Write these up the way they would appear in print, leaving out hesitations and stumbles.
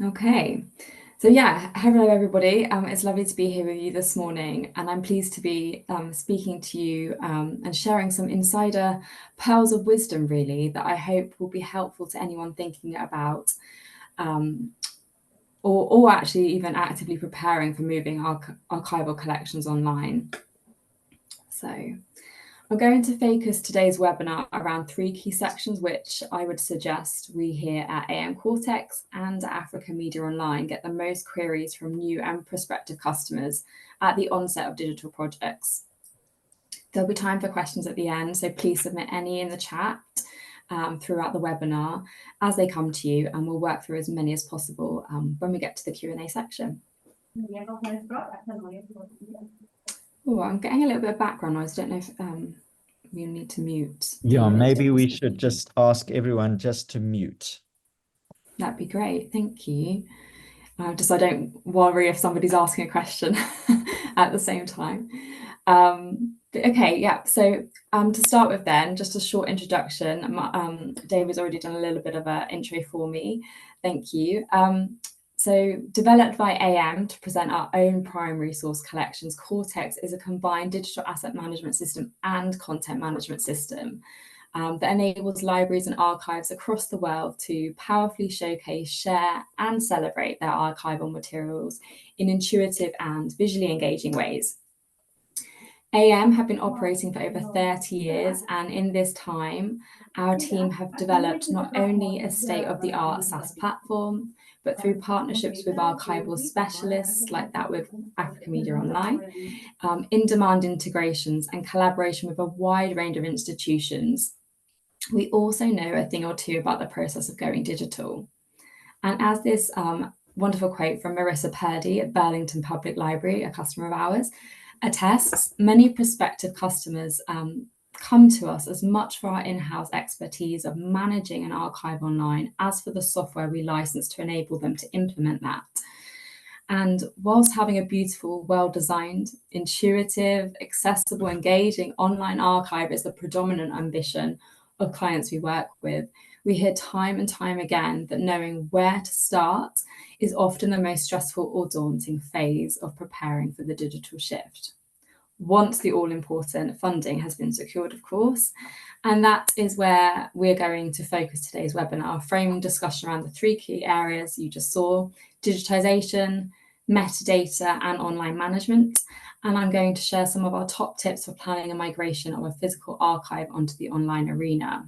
Okay, so yeah, hello everybody. It's lovely to be here with you this morning, and I'm pleased to be speaking to you and sharing some insider pearls of wisdom, really, that I hope will be helpful to anyone thinking about or actually even actively preparing for moving archival collections online. So I'm going to focus today's webinar around 3 key sections, which I would suggest we here at AM Quartex and Africa Media Online get the most queries from new and prospective customers at the onset of digital projects. There'll be time for questions at the end, so please submit any in the chat throughout the webinar as they come to you, and we'll work through as many as possible when we get to the Q&A section. Oh, I'm getting a little bit of background noise. I don't know if we need to mute. Yeah, maybe we should just ask everyone just to mute. That'd be great. Thank you. Just so I don't worry if somebody's asking a question at the same time. Okay, yeah. So to start with then, just a short introduction. David's already done a little bit of an intro for me. Thank you. So developed by AM to present our own primary source collections, Quartex is a combined digital asset management system and content management system that enables libraries and archives across the world to powerfully showcase, share, and celebrate their archival materials in intuitive and visually engaging ways. AM have been operating for over 30 years, and in this time, our team have developed not only a state-of-the-art SaaS platform, but through partnerships with archival specialists like that with Africa Media Online, in-demand integrations and collaboration with a wide range of institutions, we also know a thing or two about the process of going digital. And as this wonderful quote from Marissa Purdy at Burlington Public Library, a customer of ours, attests, many prospective customers come to us as much for our in-house expertise of managing an archive online as for the software we license to enable them to implement that. And whilst having a beautiful, well-designed, intuitive, accessible, engaging online archive is the predominant ambition of clients we work with, we hear time and time again that knowing where to start is often the most stressful or daunting phase of preparing for the digital shift. Once the all-important funding has been secured, of course, and that is where we're going to focus today's webinar, framing discussion around the 3 key areas you just saw: digitization, metadata, and online management. And I'm going to share some of our top tips for planning a migration of a physical archive onto the online arena.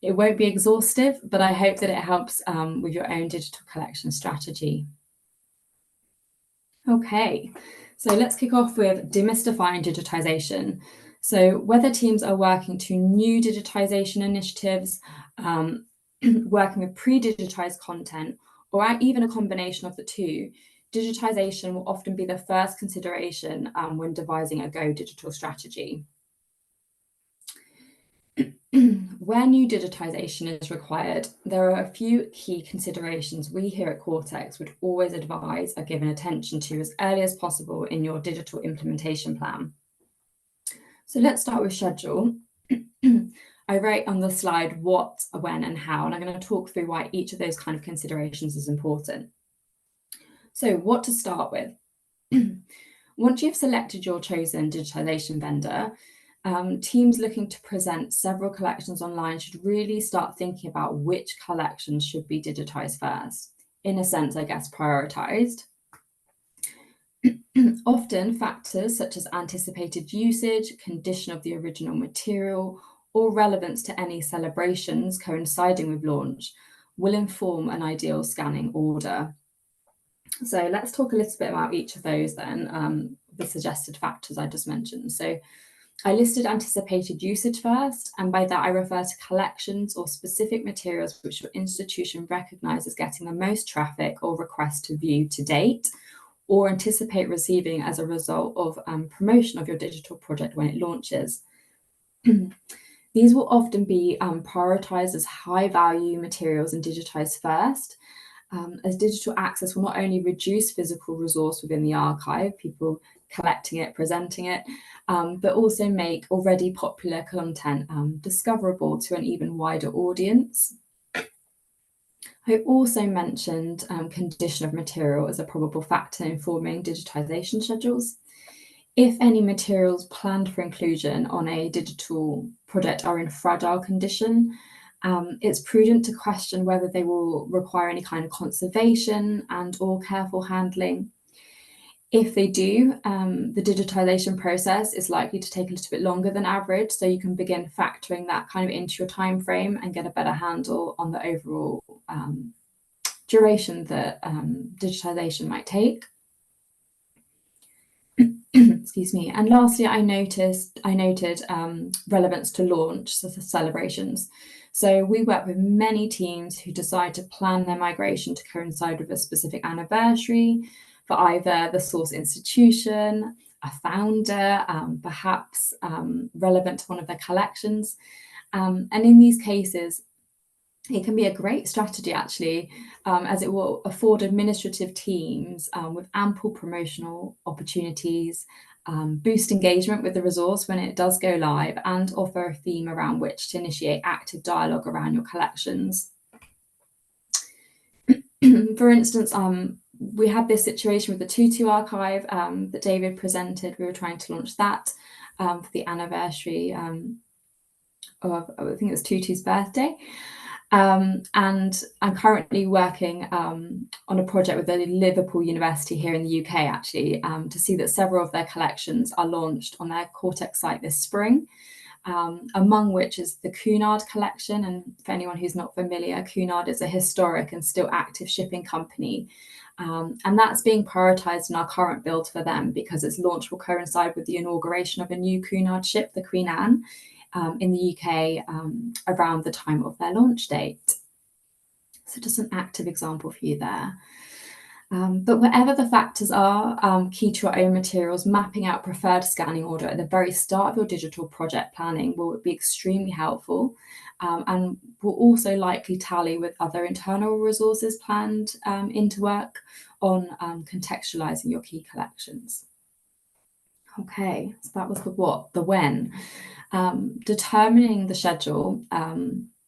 It won't be exhaustive, but I hope that it helps with your own digital collection strategy. Okay, so let's kick off with demystifying digitization. So whether teams are working to new digitization initiatives, working with pre-digitized content, or even a combination of the two, digitization will often be the first consideration when devising a Go digital strategy. Where new digitization is required, there are a few key considerations we here at Quartex would always advise are given attention to as early as possible in your digital implementation plan. So let's start with schedule. I wrote on the slide what, when, and how, and I'm going to talk through why each of those kind of considerations is important. So what to start with? Once you've selected your chosen digitization vendor, teams looking to present several collections online should really start thinking about which collections should be digitized first. In a sense, I guess, prioritized. Often factors such as anticipated usage, condition of the original material, or relevance to any celebrations coinciding with launch will inform an ideal scanning order. So let's talk a little bit about each of those then, the suggested factors I just mentioned. So I listed anticipated usage first, and by that I refer to collections or specific materials which your institution recognises getting the most traffic or requests to view to date, or anticipate receiving as a result of promotion of your digital project when it launches. These will often be prioritised as high-value materials and digitised first, as digital access will not only reduce physical resource within the archive, people collecting it, presenting it, but also make already popular content discoverable to an even wider audience. I also mentioned condition of material as a probable factor informing digitisation schedules. If any materials planned for inclusion on a digital project are in fragile condition, it's prudent to question whether they will require any kind of conservation and or careful handling. If they do, the digitisation process is likely to take a little bit longer than average, so you can begin factoring that kind of into your time frame and get a better handle on the overall duration that digitisation might take. Excuse me. And lastly, I noted relevance to launch, so for celebrations. So we work with many teams who decide to plan their migration to coincide with a specific anniversary for either the source institution, a founder, perhaps relevant to one of their collections. And in these cases, it can be a great strategy actually, as it will afford administrative teams with ample promotional opportunities, boost engagement with the resource when it does go live, and offer a theme around which to initiate active dialogue around your collections. For instance, we had this situation with the Tutu archive that David presented. We were trying to launch that for the anniversary of, I think it was Tutu's birthday. And I'm currently working on a project with the Liverpool University here in the UK, actually, to see that several of their collections are launched on their Quartex site this spring, among which is the Cunard collection. And for anyone who's not familiar, Cunard is a historic and still active shipping company. And that's being prioritised in our current build for them because its launch will coincide with the inauguration of a new Cunard ship, the Queen Anne, in the UK around the time of their launch date. So just an active example for you there. But whatever the factors are key to your own materials, mapping out preferred scanning order at the very start of your digital project planning will be extremely helpful, and will also likely tally with other internal resources planned into work on contextualizing your key collections. Okay, so that was the what, the when. Determining the schedule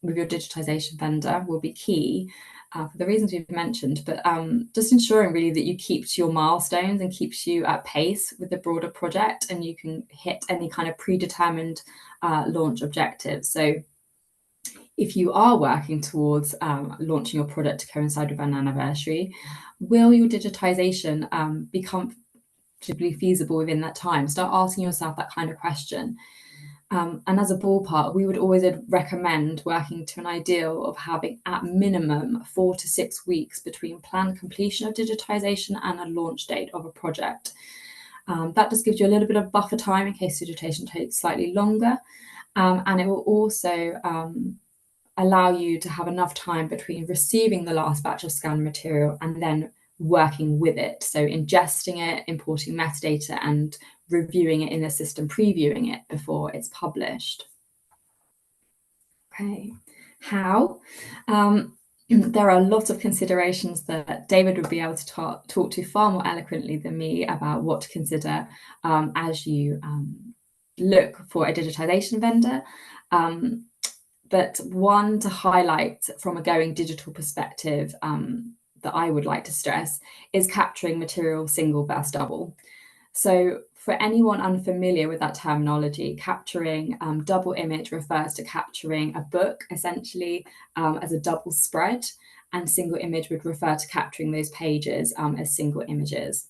with your digitisation vendor will be key for the reasons we've mentioned, but just ensuring really that you keep to your milestones and keeps you at pace with the broader project, and you can hit any kind of predetermined launch objectives. So if you are working towards launching your product to coincide with an anniversary, will your digitisation become feasible within that time? Start asking yourself that kind of question. And as a ballpark, we would always recommend working to an ideal of having at minimum 4 to 6 weeks between planned completion of digitisation and a launch date of a project. That just gives you a little bit of buffer time in case digitation takes slightly longer. And it will also allow you to have enough time between receiving the last batch of scanned material and then working with it. So ingesting it, importing metadata, and reviewing it in the system, previewing it before it's published. Okay, how? There are a lot of considerations that David would be able to talk to far more eloquently than me about what to consider as you look for a digitisation vendor. But one to highlight from a going digital perspective that I would like to stress is capturing material single versus double. So for anyone unfamiliar with that terminology, capturing double image refers to capturing a book essentially as a double spread, and single image would refer to capturing those pages as single images.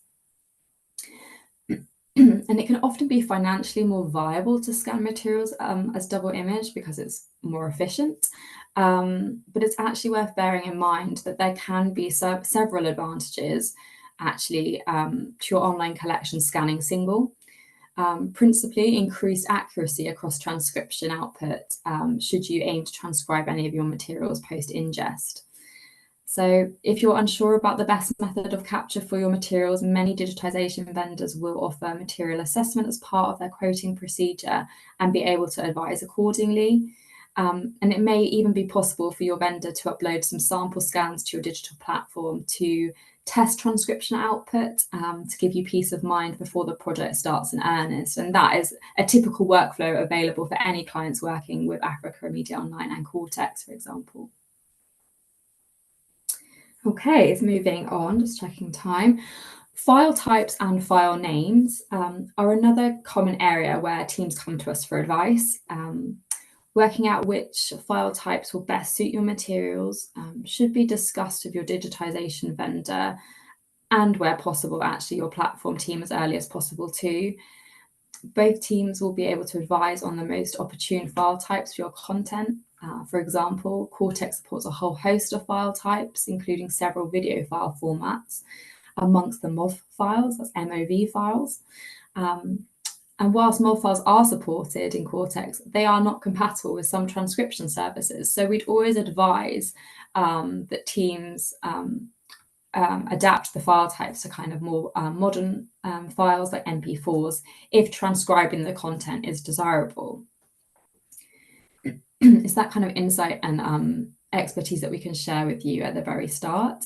And it can often be financially more viable to scan materials as double image because it's more efficient. But it's actually worth bearing in mind that there can be several advantages actually to your online collection scanning single. Principally increased accuracy across transcription output should you aim to transcribe any of your materials post ingest. So if you're unsure about the best method of capture for your materials, many digitisation vendors will offer material assessment as part of their quoting procedure and be able to advise accordingly. And it may even be possible for your vendor to upload some sample scans to your digital platform to test transcription output to give you peace of mind before the project starts in earnest. And that is a typical workflow available for any clients working with Africa Media Online and Quartex, for example. Okay, it's moving on, just checking time. File types and file names are another common area where teams come to us for advice. Working out which file types will best suit your materials should be discussed with your digitization vendor and, where possible, actually your platform team as early as possible too. Both teams will be able to advise on the most opportune file types for your content. For example, Quartex supports a whole host of file types, including several video file formats, amongst the MOV files, that's MOV files. And whilst MOV files are supported in Quartex, they are not compatible with some transcription services. So we'd always advise that teams adapt the file types to kind of more modern files like MP4s if transcribing the content is desirable. It's that kind of insight and expertise that we can share with you at the very start.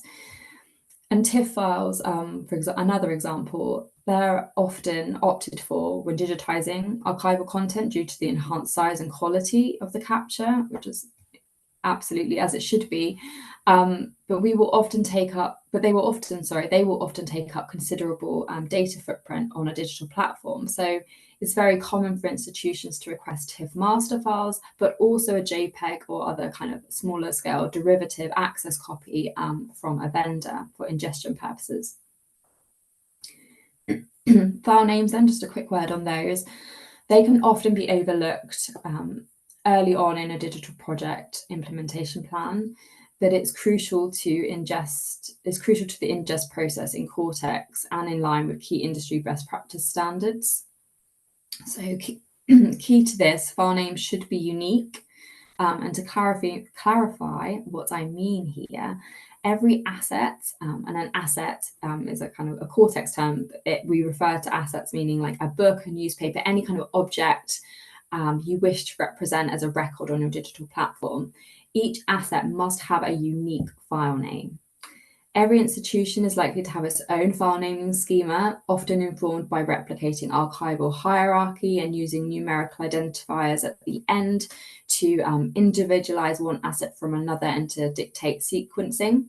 And TIFF files, for another example, they're often opted for when digitizing archival content due to the enhanced size and quality of the capture, which is absolutely as it should be. But they will often take up considerable data footprint on a digital platform. So it's very common for institutions to request TIFF master files, but also a JPEG or other kind of smaller scale derivative access copy from a vendor for ingestion purposes. File names then, just a quick word on those. They can often be overlooked early on in a digital project implementation plan, but it's crucial to the ingest process in Quartex and in line with key industry best practice standards. So key to this, file names should be unique. And to clarify what I mean here, every asset, and an asset is a kind of a Quartex term. We refer to assets meaning like a book, a newspaper, any kind of object you wish to represent as a record on your digital platform. Each asset must have a unique file name. Every institution is likely to have its own file naming schema, often informed by replicating archival hierarchy and using numerical identifiers at the end to individualize one asset from another and to dictate sequencing.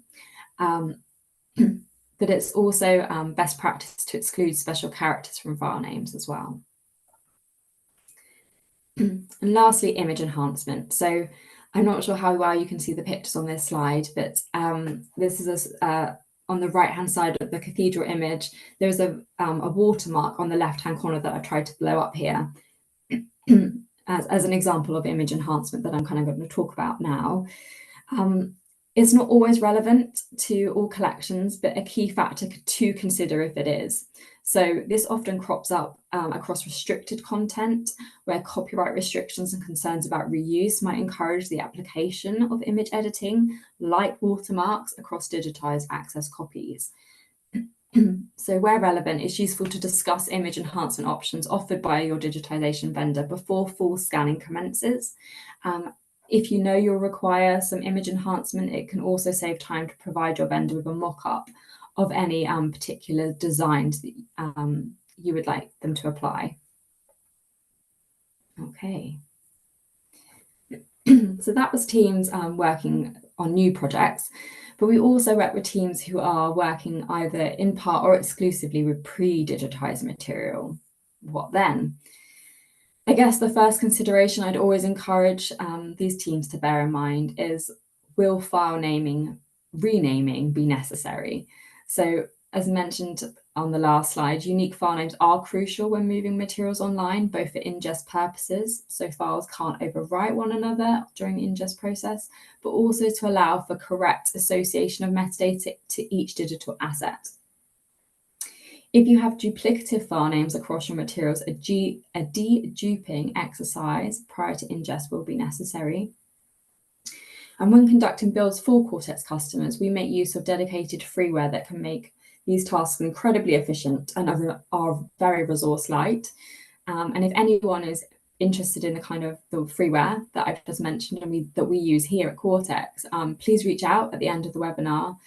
But it's also best practice to exclude special characters from file names as well. And lastly, image enhancement. So I'm not sure how well you can see the pictures on this slide, but this is on the right-hand side of the cathedral image. There's a watermark on the left-hand corner that I tried to blow up here as an example of image enhancement that I'm kind of going to talk about now. It's not always relevant to all collections, but a key factor to consider if it is. So this often crops up across restricted content, where copyright restrictions and concerns about reuse might encourage the application of image editing, like watermarks, across digitized access copies. So where relevant, it's useful to discuss image enhancement options offered by your digitization vendor before full scanning commences. If you know you'll require some image enhancement, it can also save time to provide your vendor with a mock-up of any particular designs that you would like them to apply. Okay. So that was teams working on new projects, but we also work with teams who are working either in part or exclusively with pre-digitized material. What then? I guess the first consideration I'd always encourage these teams to bear in mind is, will file renaming be necessary? So as mentioned on the last slide, unique file names are crucial when moving materials online, both for ingest purposes, so files can't overwrite one another during the ingest process, but also to allow for correct association of metadata to each digital asset. If you have duplicative file names across your materials, a deduping exercise prior to ingest will be necessary. And when conducting builds for Quartex customers, we make use of dedicated freeware that can make these tasks incredibly efficient and are very resource light. And if anyone is interested in the kind of the freeware that I've just mentioned and that we use here at Quartex, please reach out at the end of the webinar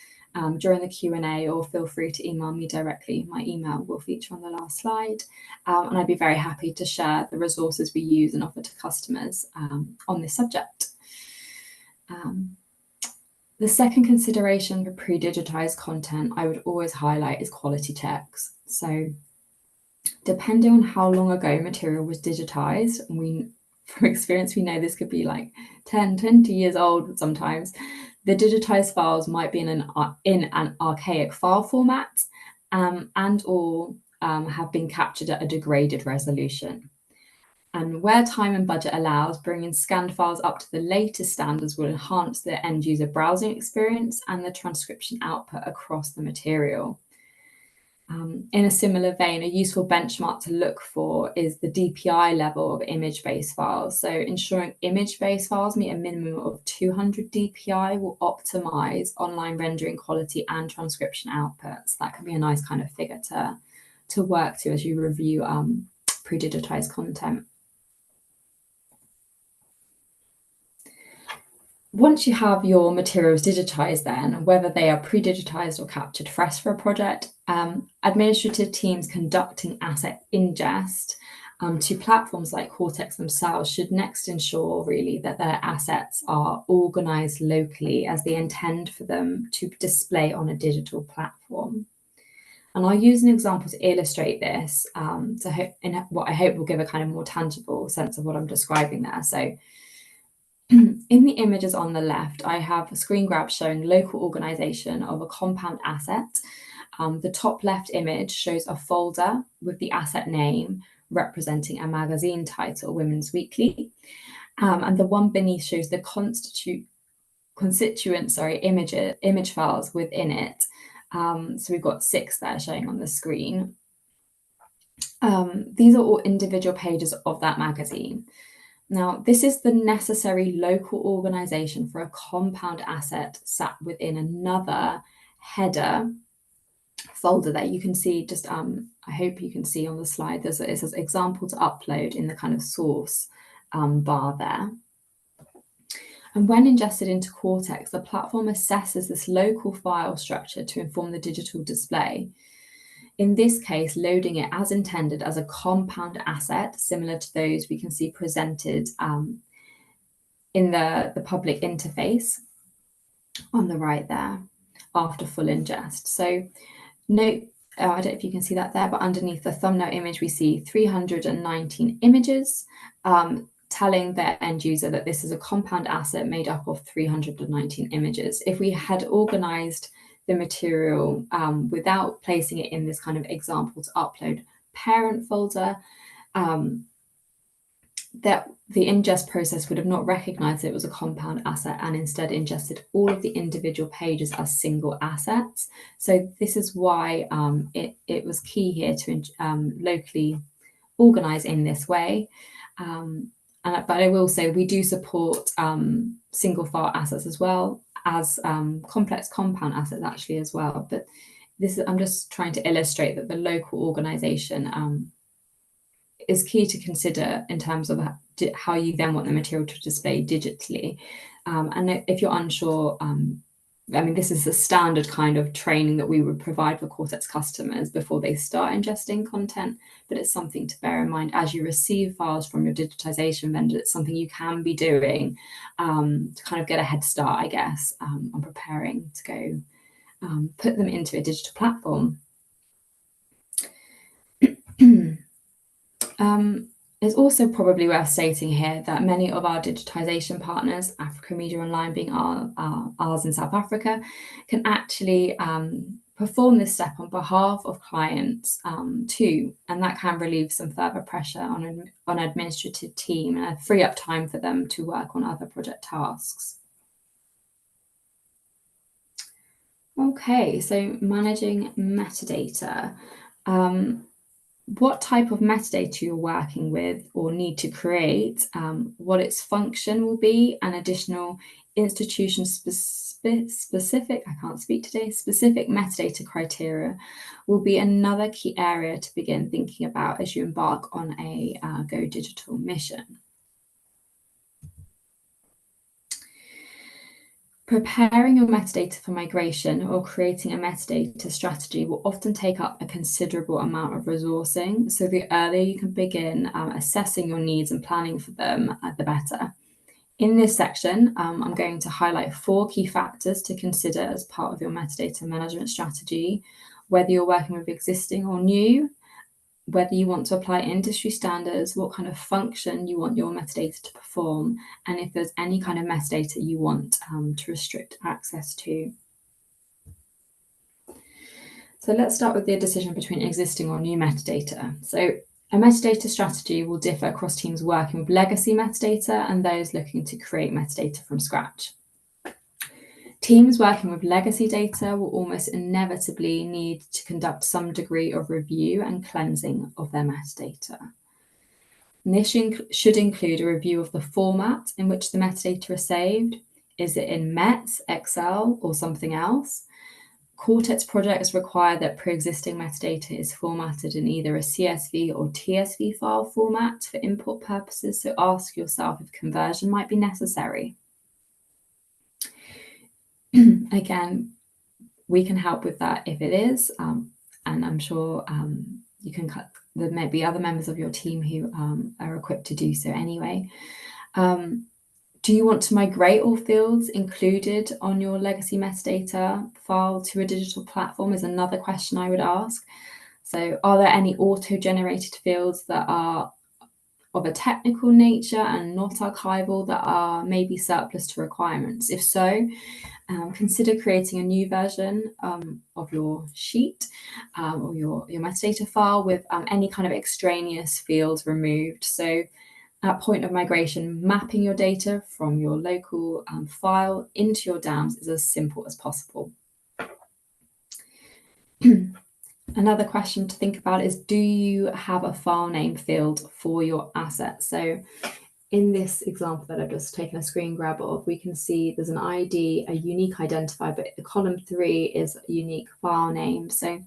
during the Q&A, or feel free to email me directly. My email will feature on the last slide, and I'd be very happy to share the resources we use and offer to customers on this subject. The second consideration for pre-digitized content I would always highlight is quality checks. So depending on how long ago material was digitized, and from experience, we know this could be like 10, 20 years old sometimes, the digitized files might be in an archaic file format and or have been captured at a degraded resolution. And where time and budget allows, bringing scanned files up to the latest standards will enhance the end user browsing experience and the transcription output across the material. In a similar vein, a useful benchmark to look for is the DPI level of image-based files. So ensuring image-based files meet a minimum of 200 DPI will optimize online rendering quality and transcription output. So that can be a nice kind of figure to work to as you review pre-digitized content. Once you have your materials digitized then, whether they are pre-digitized or captured fresh for a project, administrative teams conducting asset ingest to platforms like Quartex themselves should next ensure really that their assets are organized locally as they intend for them to display on a digital platform. And I'll use an example to illustrate this, in what I hope will give a kind of more tangible sense of what I'm describing there. So in the images on the left, I have a screen grab showing local organization of a compound asset. The top left image shows a folder with the asset name representing a magazine title, Women's Weekly. And the one beneath shows the constituent image files within it. So we've got 6 there showing on the screen. These are all individual pages of that magazine. Now, this is the necessary local organization for a compound asset sat within another header folder there. You can see just, I hope you can see on the slide, it says example to upload in the kind of source bar there. And when ingested into Quartex, the platform assesses this local file structure to inform the digital display. In this case, loading it as intended as a compound asset, similar to those we can see presented in the public interface on the right there after full ingest. So note, I don't know if you can see that there, but underneath the thumbnail image, we see 319 images, telling the end user that this is a compound asset made up of 319 images. If we had organized the material without placing it in this kind of example to upload parent folder, that the ingest process would have not recognized it was a compound asset and instead ingested all of the individual pages as single assets. So this is why it was key here to locally organize in this way. But I will say we do support single file assets as well as complex compound assets actually as well. But I'm just trying to illustrate that the local organization is key to consider in terms of how you then want the material to display digitally. And if you're unsure, I mean, this is the standard kind of training that we would provide for Quartex customers before they start ingesting content, but it's something to bear in mind as you receive files from your digitization vendor. It's something you can be doing to kind of get a head start, I guess, on preparing to go put them into a digital platform. It's also probably worth stating here that many of our digitization partners, Africa Media Online being ours in South Africa, can actually perform this step on behalf of clients too, and that can relieve some further pressure on an administrative team and free up time for them to work on other project tasks. Okay, so managing metadata. What type of metadata you're working with or need to create, what its function will be, and additional institution specific metadata criteria will be another key area to begin thinking about as you embark on a Go Digital mission. Preparing your metadata for migration or creating a metadata strategy will often take up a considerable amount of resourcing. So the earlier you can begin assessing your needs and planning for them, the better. In this section, I'm going to highlight 4 key factors to consider as part of your metadata management strategy, whether you're working with existing or new, whether you want to apply industry standards, what kind of function you want your metadata to perform, and if there's any kind of metadata you want to restrict access to. So let's start with the decision between existing or new metadata. So a metadata strategy will differ across teams working with legacy metadata and those looking to create metadata from scratch. Teams working with legacy data will almost inevitably need to conduct some degree of review and cleansing of their metadata. And this should include a review of the format in which the metadata is saved. Is it in METS, Excel, or something else? Quartex projects require that pre-existing metadata is formatted in either a CSV or TSV file format for import purposes, so ask yourself if conversion might be necessary. Again, we can help with that if it is, and I'm sure there may be other members of your team who are equipped to do so anyway. Do you want to migrate all fields included on your legacy metadata file to a digital platform is another question I would ask. So are there any auto-generated fields that are of a technical nature and not archival that are maybe surplus to requirements? If so, consider creating a new version of your sheet or your metadata file with any kind of extraneous fields removed. So at point of migration, mapping your data from your local file into your DAMs is as simple as possible. Another question to think about is, do you have a file name field for your asset? So in this example that I've just taken a screen grab of, we can see there's an ID, a unique identifier, but the column 3 is a unique file name. So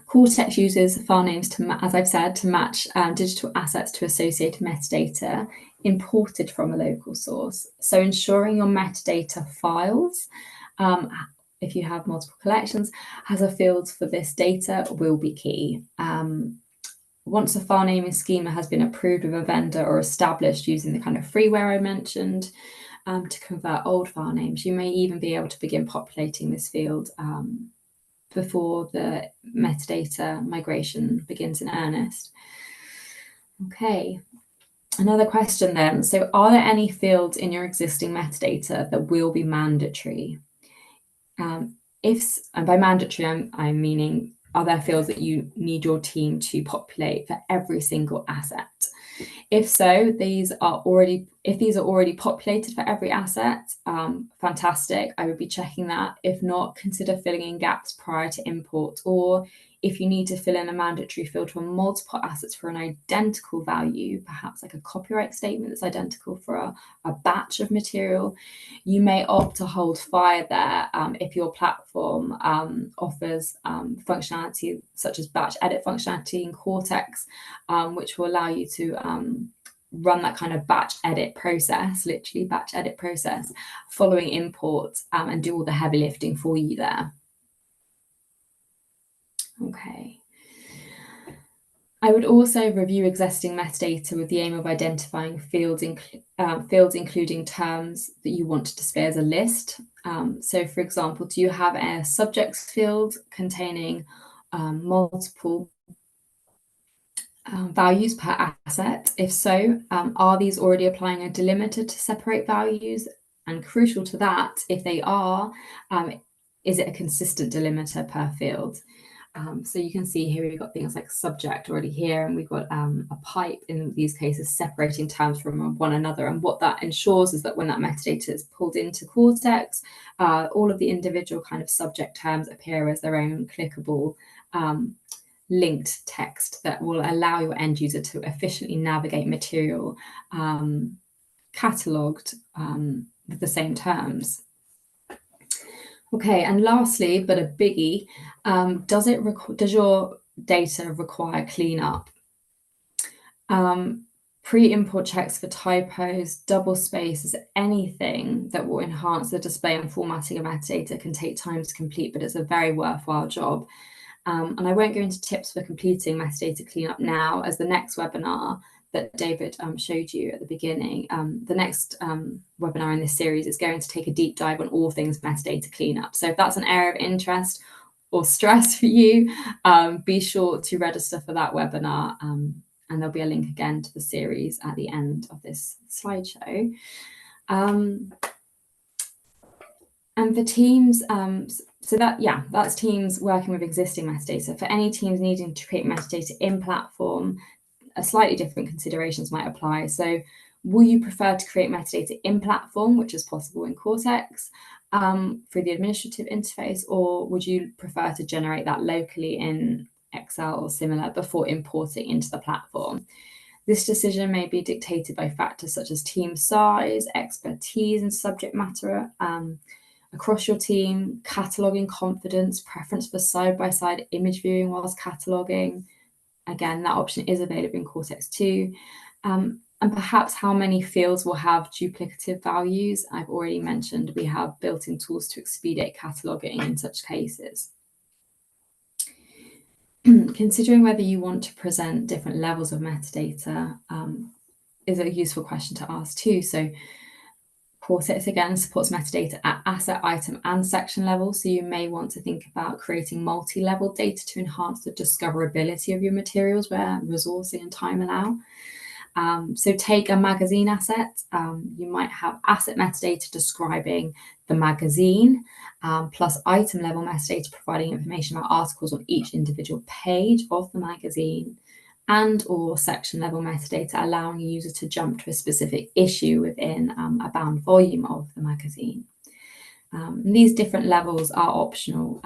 Quartex uses file names to, as I've said, to match digital assets to associated metadata imported from a local source. So ensuring your metadata files, if you have multiple collections, has a field for this data will be key. Once a file naming schema has been approved with a vendor or established using the kind of freeware I mentioned to convert old file names, you may even be able to begin populating this field before the metadata migration begins in earnest. Okay, another question then. So are there any fields in your existing metadata that will be mandatory? And by mandatory, I'm meaning, are there fields that you need your team to populate for every single asset? If so, if these are already populated for every asset, fantastic. I would be checking that. If not, consider filling in gaps prior to import, or if you need to fill in a mandatory field for multiple assets for an identical value, perhaps like a copyright statement that's identical for a batch of material, you may opt to hold fire there if your platform offers functionality such as batch edit functionality in Quartex, which will allow you to run that kind of batch edit process, literally batch edit process, following import and do all the heavy lifting for you there. Okay. I would also review existing metadata with the aim of identifying fields including terms that you want to display as a list. So for example, do you have a subjects field containing multiple values per asset? If so, are these already applying a delimiter to separate values? And crucial to that, if they are, is it a consistent delimiter per field? So you can see here we've got things like subject already here, and we've got a pipe in these cases separating terms from one another. And what that ensures is that when that metadata is pulled into Quartex, all of the individual kind of subject terms appear as their own clickable linked text that will allow your end user to efficiently navigate material catalogued with the same terms. Okay, and lastly, but a biggie, does your data require cleanup? Pre-import checks for typos, double spaces, anything that will enhance the display and formatting of metadata can take time to complete, but it's a very worthwhile job. And I won't go into tips for completing metadata cleanup now, as the next webinar that David showed you at the beginning, the next webinar in this series is going to take a deep dive on all things metadata cleanup. So if that's an area of interest or stress for you, be sure to register for that webinar, and there'll be a link again to the series at the end of this slideshow. And for teams, that's teams working with existing metadata. For any teams needing to create metadata in platform, slightly different considerations might apply. So will you prefer to create metadata in platform, which is possible in Quartex, through the administrative interface, or would you prefer to generate that locally in Excel or similar before importing into the platform? This decision may be dictated by factors such as team size, expertise and subject matter across your team, cataloging confidence, preference for side-by-side image viewing whilst cataloging. Again, that option is available in Quartex too. And perhaps how many fields will have duplicative values. I've already mentioned we have built-in tools to expedite cataloging in such cases. Considering whether you want to present different levels of metadata is a useful question to ask too. So Quartex again supports metadata at asset, item, and section level. So you may want to think about creating multi-level data to enhance the discoverability of your materials where resourcing and time allow. So take a magazine asset. You might have asset metadata describing the magazine, plus item level metadata providing information about articles on each individual page of the magazine, and or section level metadata allowing a user to jump to a specific issue within a bound volume of the magazine. These different levels are optional,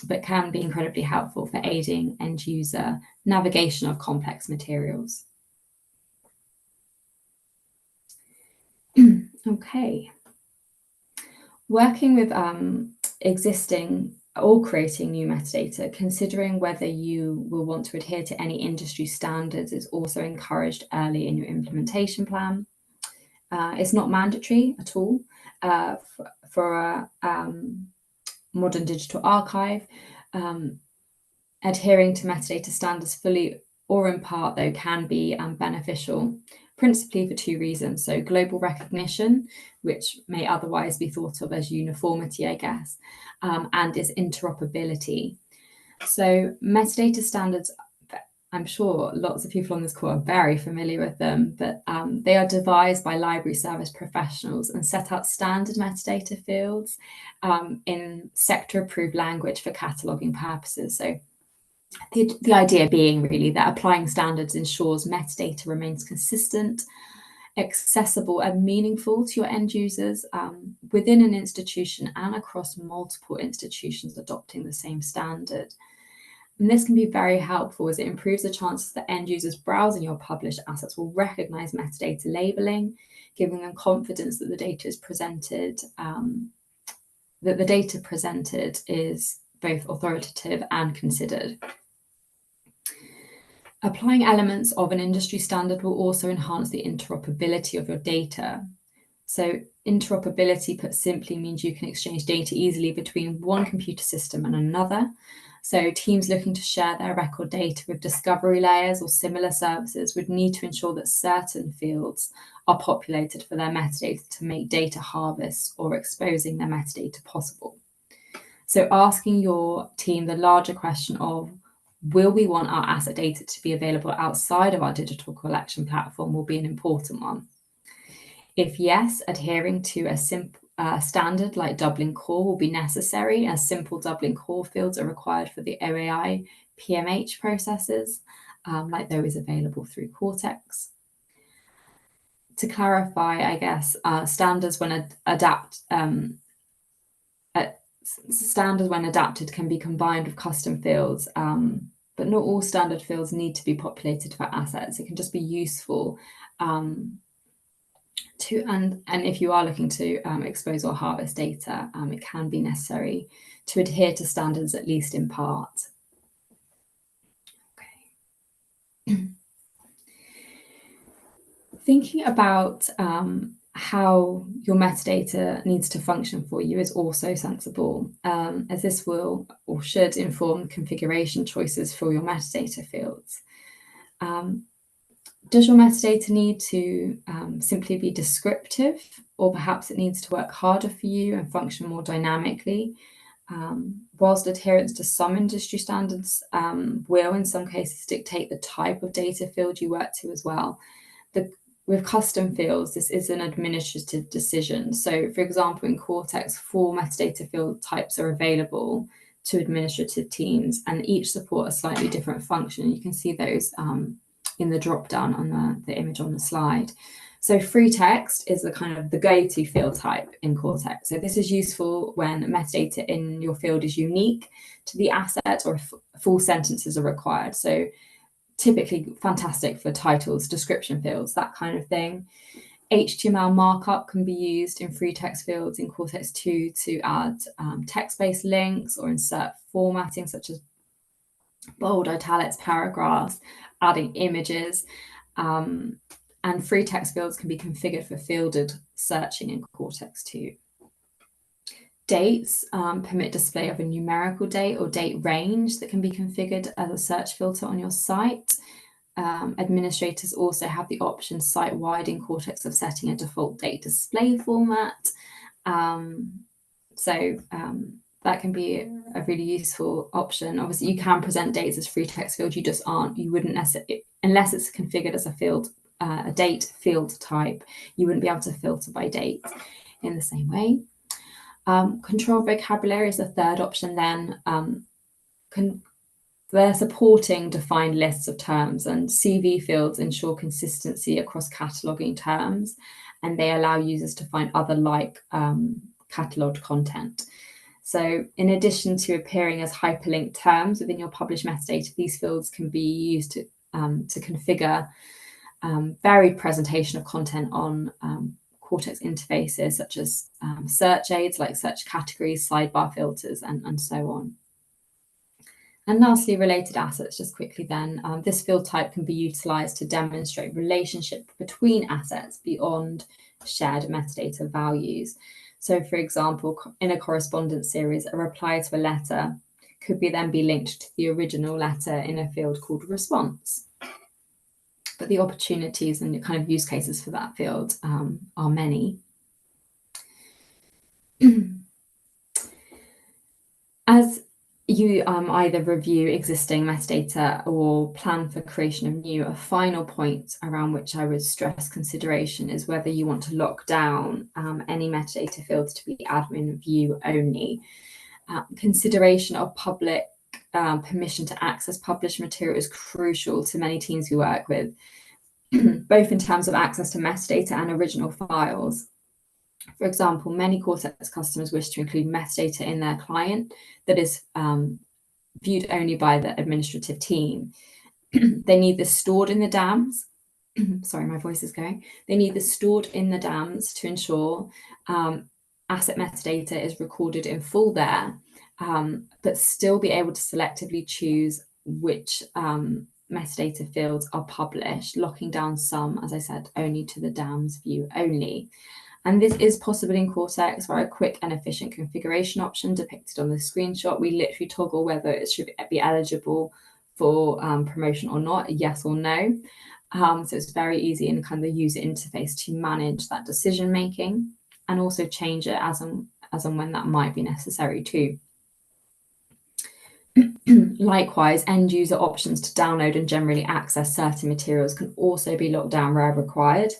but can be incredibly helpful for aiding end user navigation of complex materials. Okay. Working with existing or creating new metadata, considering whether you will want to adhere to any industry standards is also encouraged early in your implementation plan. It's not mandatory at all for a modern digital archive. Adhering to metadata standards fully or in part, though, can be beneficial, principally for two reasons. So global recognition, which may otherwise be thought of as uniformity, I guess, and its interoperability. So metadata standards, I'm sure lots of people on this call are very familiar with them, but they are devised by library service professionals and set out standard metadata fields in sector-approved language for cataloging purposes. So the idea being really that applying standards ensures metadata remains consistent, accessible and meaningful to your end users within an institution and across multiple institutions adopting the same standard. And this can be very helpful as it improves the chances that end users browsing your published assets will recognize metadata labeling, giving them confidence that the data is presented, that the data presented is both authoritative and considered. Applying elements of an industry standard will also enhance the interoperability of your data. So interoperability, put simply, means you can exchange data easily between one computer system and another. So teams looking to share their record data with discovery layers or similar services would need to ensure that certain fields are populated for their metadata to make data harvest or exposing their metadata possible. So asking your team the larger question of, will we want our asset data to be available outside of our digital collection platform will be an important one. If yes, adhering to a simple standard like Dublin Core will be necessary, as simple Dublin Core fields are required for the OAI PMH processes, like those available through Quartex. To clarify, I guess, standards when adapted can be combined with custom fields, but not all standard fields need to be populated for assets. It can just be useful and if you are looking to expose or harvest data, it can be necessary to adhere to standards, at least in part. Okay. Thinking about how your metadata needs to function for you is also sensible, as this will or should inform configuration choices for your metadata fields. Does your metadata need to simply be descriptive, or perhaps it needs to work harder for you and function more dynamically? Whilst adherence to some industry standards will in some cases dictate the type of data field you work to as well. With custom fields, this is an administrative decision. So for example, in Quartex, 4 metadata field types are available to administrative teams, and each support a slightly different function. You can see those in the drop down on the image on the slide. So free text is the kind of the go-to field type in Quartex. So this is useful when metadata in your field is unique to the asset or full sentences are required. So typically fantastic for titles, description fields, that kind of thing. HTML markup can be used in free text fields in Quartex 2 to add text-based links or insert formatting such as bold, italics, paragraphs, adding images. And free text fields can be configured for fielded searching in Quartex 2. Dates permit display of a numerical date or date range that can be configured as a search filter on your site. Administrators also have the option site-wide in Quartex of setting a default date display format. That can be a really useful option. Obviously, you can present dates as free text field. You wouldn't necessarily, unless it's configured as a field, a date field type, you wouldn't be able to filter by date in the same way. Control vocabulary is the third option then. They're supporting defined lists of terms, and CV fields ensure consistency across cataloging terms, and they allow users to find other like cataloged content. So in addition to appearing as hyperlinked terms within your published metadata, these fields can be used to configure varied presentation of content on Quartex interfaces, such as search aids like search categories, sidebar filters, and so on. And lastly, related assets, just quickly then, this field type can be utilized to demonstrate relationship between assets beyond shared metadata values. So for example, in a correspondence series, a reply to a letter could then be linked to the original letter in a field called response. But the opportunities and the kind of use cases for that field are many. As you either review existing metadata or plan for creation of new, a final point around which I would stress consideration is whether you want to lock down any metadata fields to be admin view only. Consideration of public permission to access published material is crucial to many teams we work with, both in terms of access to metadata and original files. For example, many Quartex customers wish to include metadata in their client that is viewed only by the administrative team. They need this stored in the DAMs. Sorry, my voice is going. They need this stored in the DAMs to ensure asset metadata is recorded in full there, but still be able to selectively choose which metadata fields are published, locking down some, as I said, only to the DAMs view only. And this is possible in Quartex via a quick and efficient configuration option depicted on the screenshot. We literally toggle whether it should be eligible for promotion or not, yes or no. So it's very easy in kind of the user interface to manage that decision making and also change it as and when that might be necessary too. Likewise, end user options to download and generally access certain materials can also be locked down where required.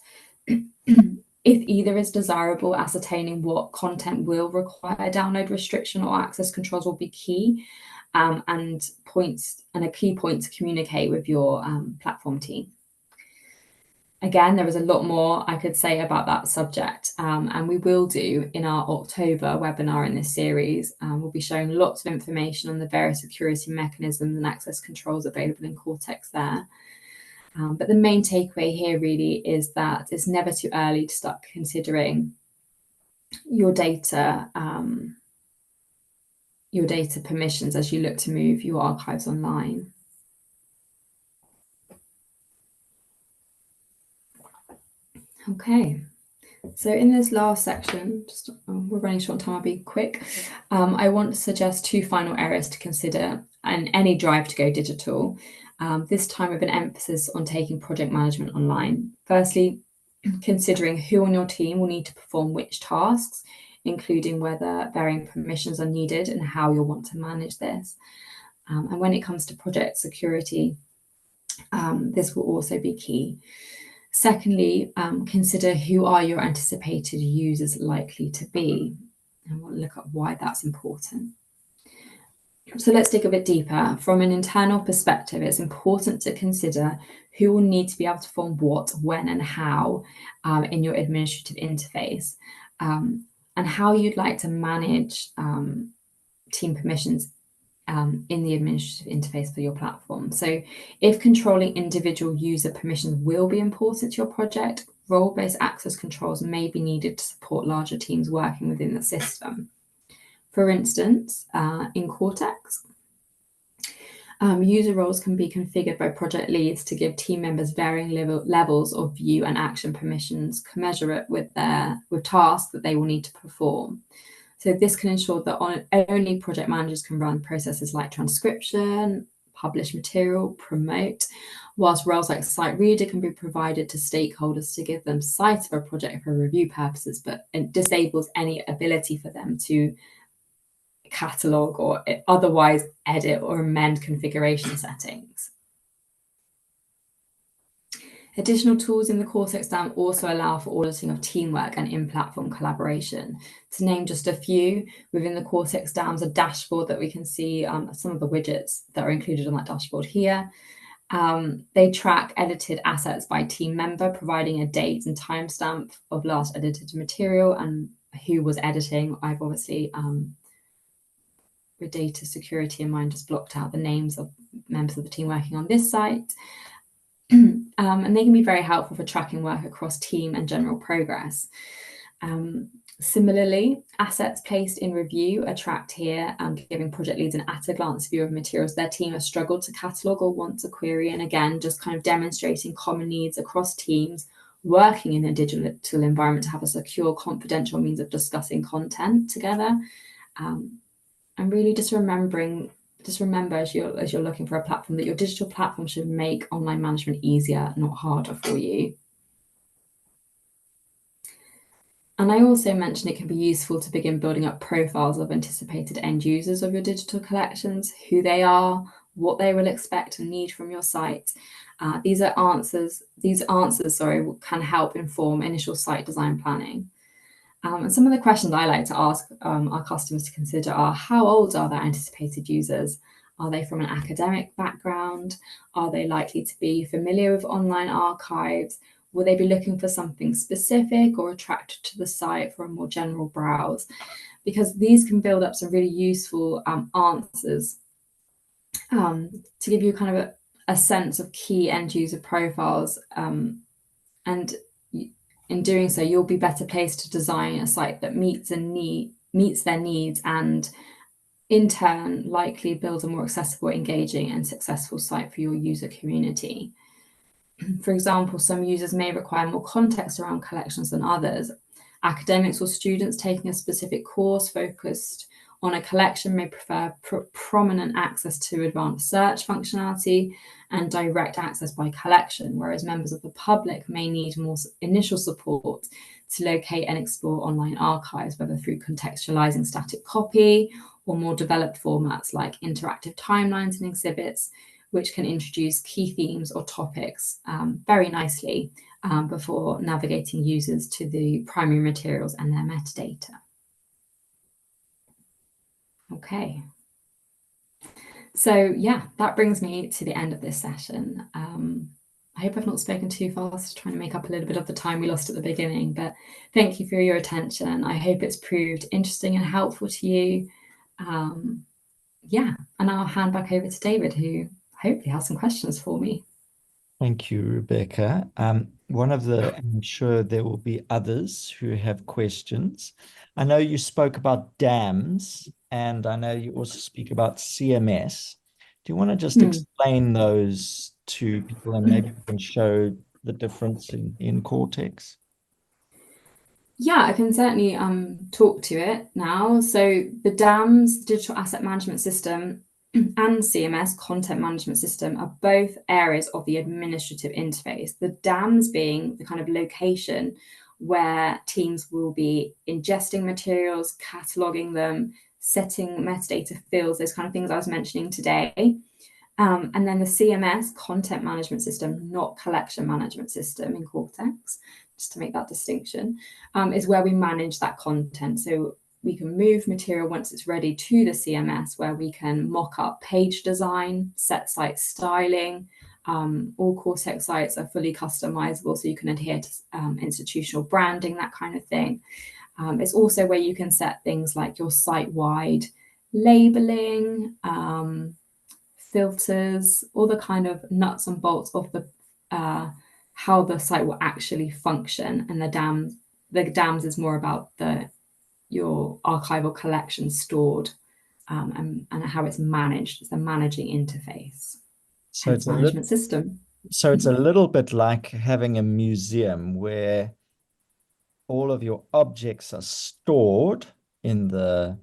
If either is desirable, ascertaining what content will require download restriction or access controls will be key, and a key point to communicate with your platform team. Again, there is a lot more I could say about that subject, and we will do in our October webinar in this series. We'll be showing lots of information on the various security mechanisms and access controls available in Quartex there. But the main takeaway here really is that it's never too early to start considering your data permissions as you look to move your archives online. Okay, so in this last section, we're running short on time, I'll be quick. I want to suggest 2 final areas to consider and any drive to go digital. this time with an emphasis on taking project management online. Firstly, considering who on your team will need to perform which tasks, including whether varying permissions are needed and how you'll want to manage this. And when it comes to project security, this will also be key. Secondly, consider who are your anticipated users likely to be, and we'll look at why that's important. So let's dig a bit deeper. From an internal perspective, it's important to consider who will need to be able to perform what, when, and how in your administrative interface, and how you'd like to manage team permissions in the administrative interface for your platform. So if controlling individual user permissions will be important to your project, role-based access controls may be needed to support larger teams working within the system. For instance, in Quartex, user roles can be configured by project leads to give team members varying levels of view and action permissions commensurate with tasks that they will need to perform. So this can ensure that only project managers can run processes like transcription, publish material, promote, whilst roles like site reader can be provided to stakeholders to give them sight of a project for review purposes, but it disables any ability for them to catalog or otherwise edit or amend configuration settings. Additional tools in the Quartex DAM also allow for auditing of teamwork and in-platform collaboration. To name just a few, within the Quartex DAM's a dashboard that we can see some of the widgets that are included on that dashboard here. They track edited assets by team member, providing a date and timestamp of last edited material and who was editing. I've obviously, with data security in mind, just blocked out the names of members of the team working on this site. And they can be very helpful for tracking work across team and general progress. Similarly, assets placed in review are tracked here, giving project leads an at-a-glance view of materials their team has struggled to catalogue or want to query, and again, just kind of demonstrating common needs across teams working in a digital environment to have a secure, confidential means of discussing content together. And really just remember as you're looking for a platform that your digital platform should make online management easier, not harder for you. And I also mentioned it can be useful to begin building up profiles of anticipated end users of your digital collections, who they are, what they will expect and need from your site. These answers can help inform initial site design planning. And some of the questions I like to ask our customers to consider are: how old are their anticipated users? Are they from an academic background? Are they likely to be familiar with online archives? Will they be looking for something specific or attracted to the site for a more general browse? Because these can build up some really useful answers to give you kind of a sense of key end user profiles. And in doing so, you'll be better placed to design a site that meets their needs, and in turn likely build a more accessible, engaging and successful site for your user community. For example, some users may require more context around collections than others. Academics or students taking a specific course focused on a collection may prefer prominent access to advanced search functionality and direct access by collection, whereas members of the public may need more initial support to locate and explore online archives, whether through contextualizing static copy or more developed formats like interactive timelines and exhibits, which can introduce key themes or topics very nicely before navigating users to the primary materials and their metadata. Okay. So yeah, that brings me to the end of this session. I hope I've not spoken too fast, trying to make up a little bit of the time we lost at the beginning, but thank you for your attention. I hope it's proved interesting and helpful to you. Yeah, and I'll hand back over to David, who hopefully has some questions for me. Thank you, Rebecca. I'm sure there will be others who have questions. I know you spoke about DAMs, and I know you also speak about CMS. Do you want to just explain those to people, and maybe we can show the difference in Quartex? Yeah, I can certainly talk to it now. So the DAMS, Digital Asset Management System, and CMS, content management system, are both areas of the administrative interface. The DAMs being the kind of location where teams will be ingesting materials, cataloging them, setting metadata fields, those kind of things I was mentioning today. And then the CMS, content management system, not collection management system in Quartex, just to make that distinction, is where we manage that content. So we can move material once it's ready to the CMS, where we can mock up page design, set site styling. All Quartex sites are fully customizable, so you can adhere to institutional branding, that kind of thing. It's also where you can set things like your site-wide labeling, filters, all the kind of nuts and bolts of the how the site will actually function. And the DAMs is more about your archival collection stored, and how it's managed. It's a managing interface, So hence management system. So it's a little bit like having a museum where all of your objects are stored in the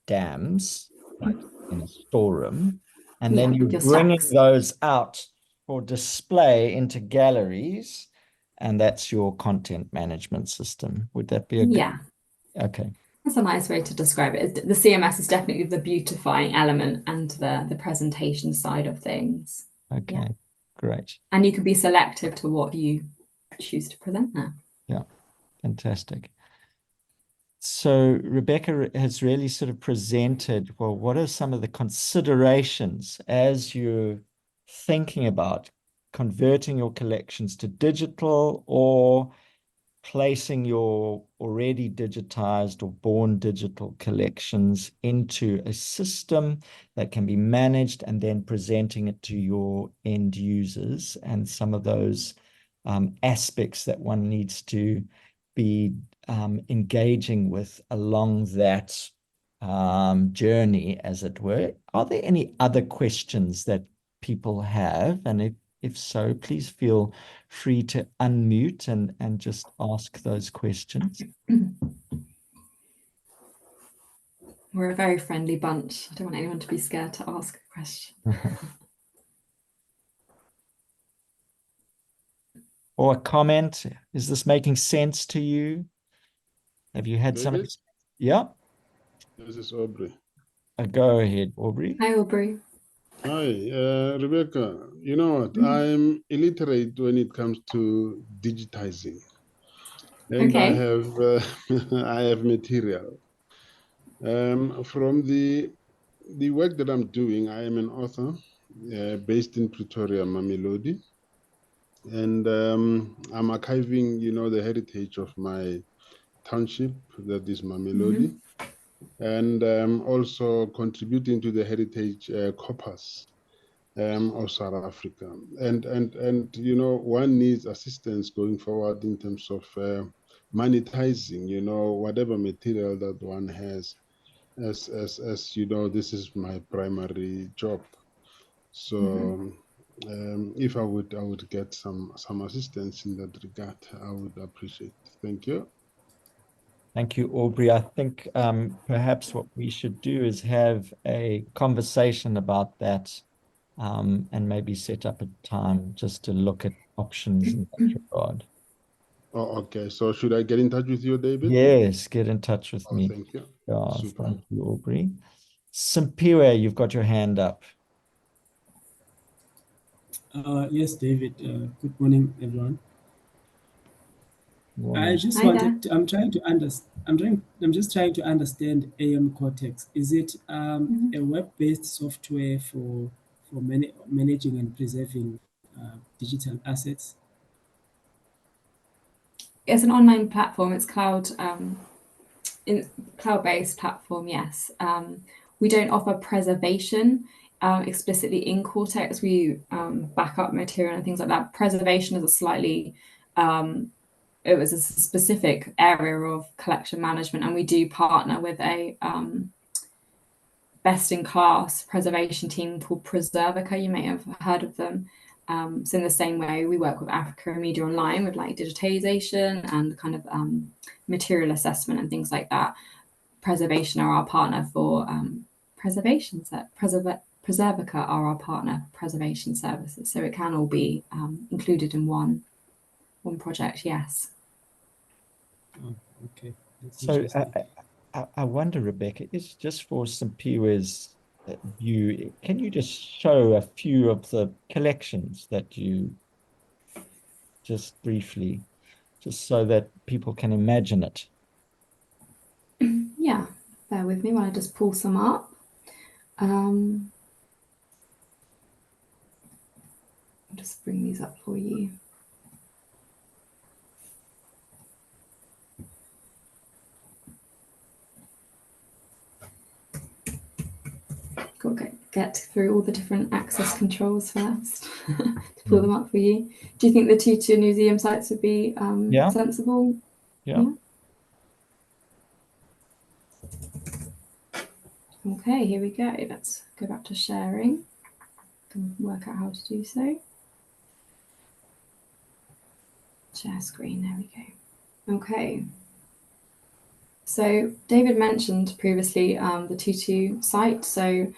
dams, like in a storeroom, and Yeah, then you're your bringing stacks. those out for display into galleries, and that's your content management system. Would that be a good? Yeah, Okay. that's a nice way to describe it. The CMS is definitely the beautifying element and the presentation side of things. Okay. Yeah. Great. And you can be selective to what you choose to present there. Yeah. Fantastic. So Rebecca has really sort of presented, well, what are some of the considerations as you're thinking about converting your collections to digital or placing your already digitized or born digital collections into a system that can be managed and then presenting it to your end users, and some of those aspects that one needs to be engaging with along that journey, as it were. Are there any other questions that people have? And if so, please feel free to unmute and just ask those questions. We're a very friendly bunch. I don't want anyone to be scared to ask a question. Or a comment. Is this making sense to you? Have you had some? David, Yeah. this is Aubrey. Go ahead, Aubrey. Hi, Aubrey. Hi, Rebecca. You know what? I'm illiterate when it comes to digitizing, and I Okay. have I have material from the work that I'm doing. I am an author based in Pretoria, Mamelodi, and I'm archiving, the heritage of my township, that is Mamelodi. And also contributing to the heritage corpus of South Africa. And one needs assistance going forward in terms of monetizing, whatever material that one has. As you know, this is my primary job. So if I would get some assistance in that regard, I would appreciate. Thank you. Thank you, Aubrey. I think perhaps what we should do is have a conversation about that, and maybe set up a time just to look at options in that regard. Oh, okay. So should I get in touch with you, David? Yes, get in touch with Oh, me. thank you. Yeah, Super. thank you, Aubrey. Simpiwe, you've got your hand up. Yes, David. Good morning, everyone. I Morning. just Hi there. wanted to, I'm trying to understand. I'm just trying to understand AM Cortex. Is it a web-based software for managing and preserving digital assets? It's an online platform. It's cloud-based platform. Yes. We don't offer preservation explicitly in Quartex. We back up material and things like that. Preservation is a slightly it was a specific area of collection management, and we do partner with a best-in-class preservation team called Preservica. You may have heard of them. So in the same way, we work with Africa Media Online with like digitization and kind of material assessment and things like that. Preservation are our partner for Preservica are our partner preservation services, so it can all be included in one project. Yes. Oh, okay. That's So interesting. I wonder, Rebecca, is just for St. Piu's view, can you just show a few of the collections that you just briefly, just so that people can imagine it? Yeah, bear with me while I just pull some up. I'll just bring these up for you. Got to get through all the different access controls first to pull them up for you. Do you think the two museum sites would be sensible? Yeah. Okay, here we go. Let's go back to sharing and work out how to do so. Share screen, there we go. Okay. So David mentioned previously the Tutu site. So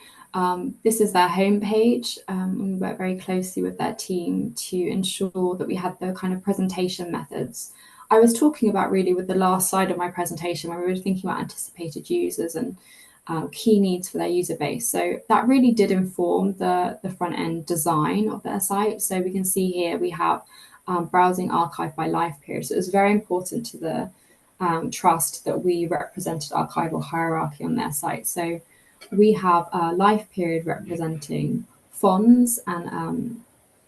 this is their homepage, and we work very closely with their team to ensure that we had the kind of presentation methods I was talking about really with the last slide of my presentation, where we were thinking about anticipated users and key needs for their user base. So that really did inform the front end design of their site. So we can see here we have browsing archive by life period. So it was very important to the trust that we represented archival hierarchy on their site. So we have a life period representing fonds, and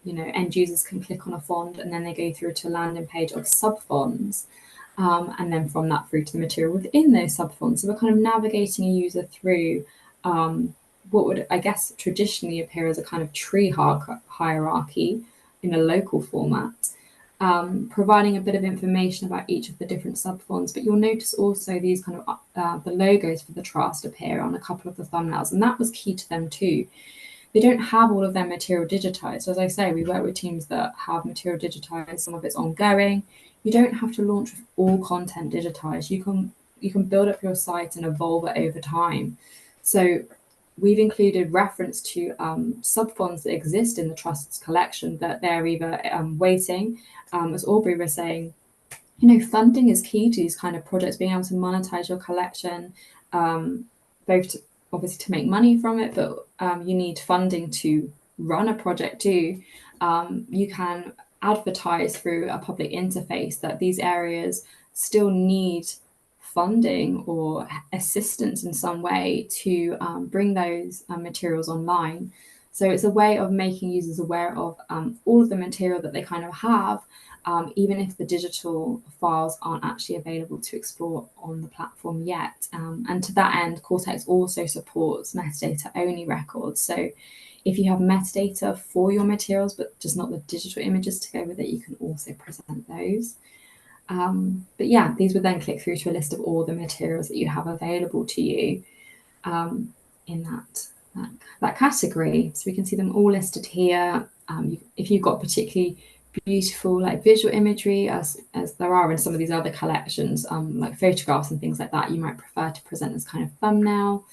end users can click on a fond and then they go through to a landing page of sub fonds, and then from that through to the material within those sub fonds. So we're kind of navigating a user through what would, I guess, traditionally appear as a kind of tree hierarchy in a local format. Providing a bit of information about each of the different subfonds, but you'll notice also these kind of the logos for the trust appear on a couple of the thumbnails, and that was key to them too. They don't have all of their material digitized. So as I say, we work with teams that have material digitized, some of it's ongoing. You don't have to launch with all content digitized. You can build up your site and evolve it over time. So we've included reference to subfonds that exist in the Trust's collection that they're either waiting, as Aubrey was saying, funding is key to these kind of projects, being able to monetize your collection, both obviously to make money from it, but you need funding to run a project too. You can advertise through a public interface that these areas still need funding or assistance in some way to bring those materials online. So it's a way of making users aware of all of the material that they kind of have, even if the digital files aren't actually available to explore on the platform yet. And to that end, Quartex also supports metadata-only records. So if you have metadata for your materials, but just not the digital images to go with it, you can also present those. But yeah, these would then click through to a list of all the materials that you have available to you in that category. So we can see them all listed here. If you've got particularly beautiful like visual imagery, as there are in some of these other collections, like photographs and things like that, you might prefer to present as kind of thumbnail.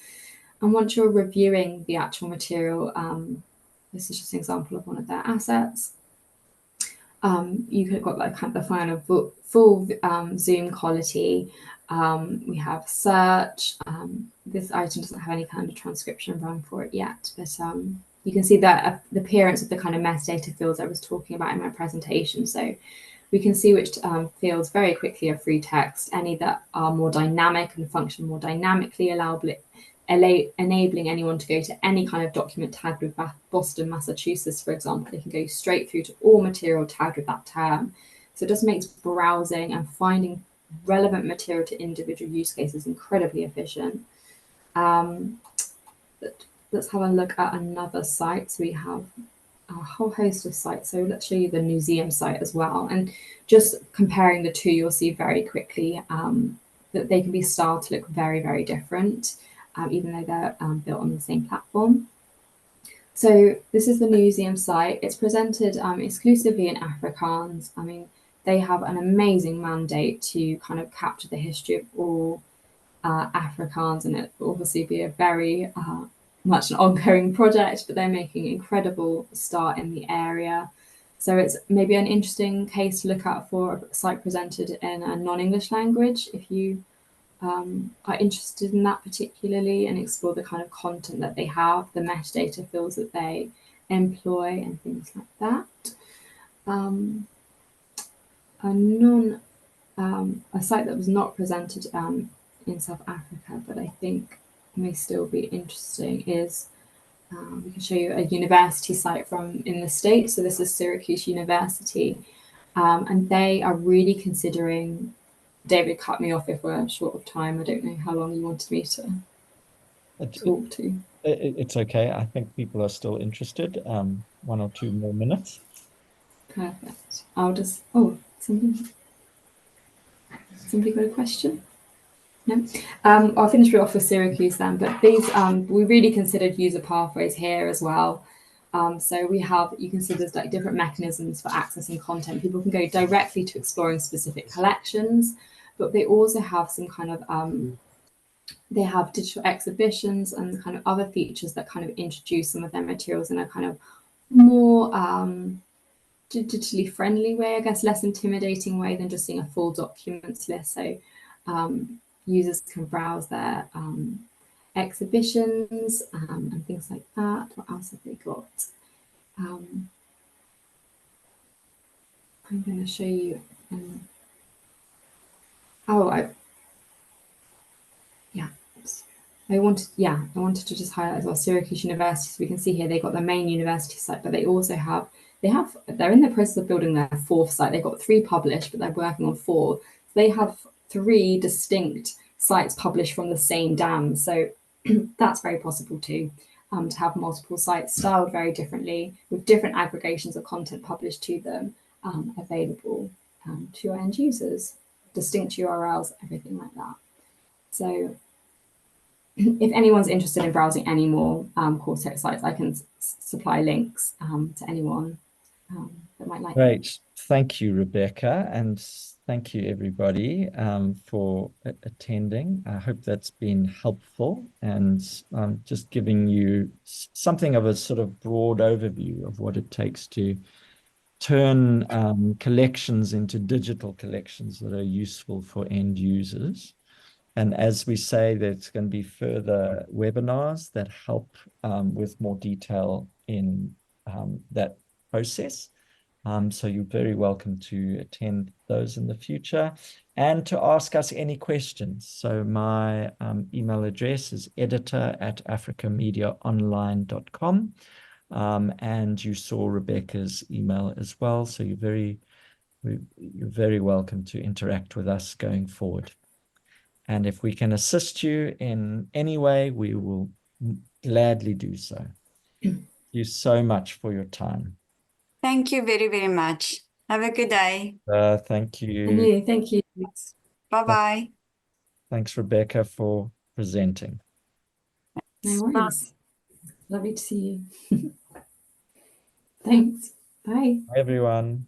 And once you're reviewing the actual material, this is just an example of one of their assets. You could have got like kind of the final full zoom quality. We have search. This item doesn't have any kind of transcription run for it yet, but you can see that the appearance of the kind of metadata fields I was talking about in my presentation. So we can see which fields very quickly are free text, any that are more dynamic and function more dynamically, enabling anyone to go to any kind of document tagged with Boston, Massachusetts, for example. They can go straight through to all material tagged with that term. So it just makes browsing and finding relevant material to individual use cases incredibly efficient. Let's have a look at another site. So we have a whole host of sites. So let's show you the museum site as well. And just comparing the two, you'll see very quickly that they can be styled to look very, very different, even though they're built on the same platform. So this is the museum site. It's presented exclusively in Afrikaans. I mean, they have an amazing mandate to kind of capture the history of all Afrikaans, and it will obviously be a very much an ongoing project, but they're making an incredible start in the area. So it's maybe an interesting case to look out for a site presented in a non-English language if you are interested in that particularly, and explore the kind of content that they have, the metadata fields that they employ, and things like that. A site that was not presented in South Africa, but I think may still be interesting, is we can show you a university site from in the States. So this is Syracuse University, and they are really considering. David, cut me off if we're short of time. I don't know how long you wanted me to talk to. It's okay. I think people are still interested. 1 or 2 more minutes. Perfect. I'll just. Somebody got a question? No. I'll finish it off with Syracuse then. But these we really considered user pathways here as well. So you can see there's like different mechanisms for accessing content. People can go directly to exploring specific collections, but they also have some kind of they have digital exhibitions and kind of other features that kind of introduce some of their materials in a kind of more digitally friendly way, I guess, less intimidating way than just seeing a full documents list. So users can browse their exhibitions and things like that. What else have they got? I'm going to show you. I wanted to just highlight as well Syracuse University. So we can see here they've got their main university site, but they also they're in the process of building their 4th site. They've got 3 published, but they're working on 4. So they have 3 distinct sites published from the same dam. So that's very possible too, to have multiple sites styled very differently with different aggregations of content published to them, available to your end users, distinct URLs, everything like that. So if anyone's interested in browsing any more Quartex sites, I can supply links to anyone that might like. Great. Thank you, Rebecca. And thank you, everybody, for attending. I hope that's been helpful and just giving you something of a sort of broad overview of what it takes to turn collections into digital collections that are useful for end users. And as we say, there's going to be further webinars that help with more detail in that process. So you're very welcome to attend those in the future and to ask us any questions. So my email address is editor@africamediaonline.com. And you saw Rebecca's email as well. So you're very welcome to interact with us going forward. And if we can assist you in any way, we will gladly do so. Thank you so much for your time. Thank you very, very much. Have a good day. Thank you. Thank you. Bye-bye. Thanks, Rebecca, for presenting. No worries. Lovely to see you. Thanks. Bye. Bye, everyone.